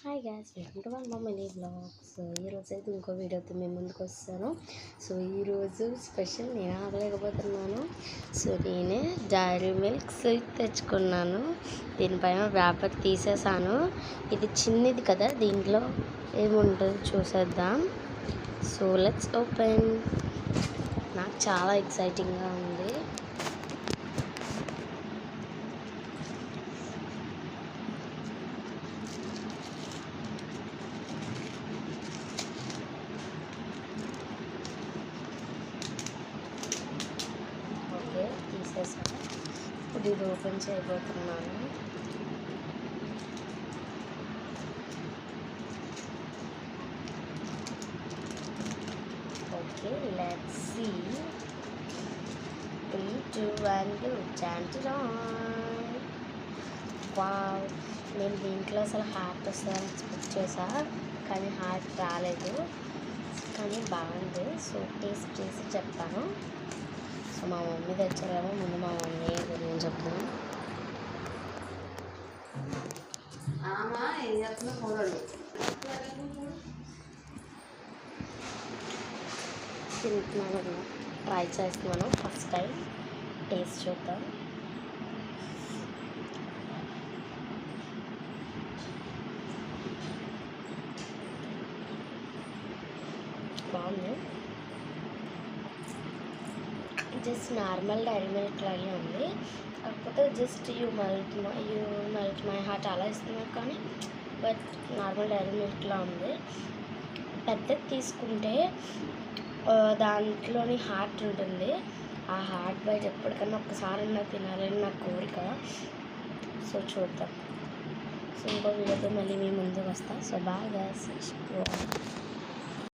Hi guys, welcome to one more mini blogs. ఈరోజు అయితే ఇంకో వీడియోతో మేము ముందుకు వస్తాను. సో ఈరోజు స్పెషల్ నేను ఆగలేకపోతున్నాను. సో నేనే డైరీ మిల్క్ స్వీట్ తెచ్చుకున్నాను. దీనిపైన వ్యాపర్ తీసేసాను. ఇది చిన్నది కదా, దీంట్లో ఏముంటుంది చూసేద్దాం. So let's open. నాకు చాలా ఎక్సైటింగ్గా ఉంది. తీసేసాను. ఇప్పుడు ఇది ఓపెన్ చేయబోతున్నాను. Okay, let's see. 3, 2, 1 go. Wow, నేను దీంట్లో అసలు హార్ట్ వస్తుందని ఎక్స్పెక్ట్ చేసా, కానీ హార్ట్ రాలేదు. కానీ బాగుంది. సో టేస్ట్ చేసి చెప్తాను. సో మా మమ్మీ తెచ్చారేమో, ముందు మా మమ్మీ గురించి చెప్తాను. తింటున్నాను, ట్రై చేస్తున్నాను. ఫస్ట్ టైం టేస్ట్ చూద్దాం. బాగుంది. జస్ట్ నార్మల్ డైరీ మిల్క్ లాగే ఉంది, కాకపోతే just you melt my heart అలా ఇస్తున్నారు. కానీ బట్ నార్మల్ డైరీ మిల్క్లా ఉంది. పెద్దది తీసుకుంటే దాంట్లోని హార్ట్ ఉంటుంది. ఆ హార్ట్ బయట ఎప్పటికన్నా ఒక్కసారి నాకు తినాలని నా కోరిక. సో చూద్దాం. సో ఇంకో వీడియోతో మళ్ళీ మీ ముందుకు వస్తా. సో బాగా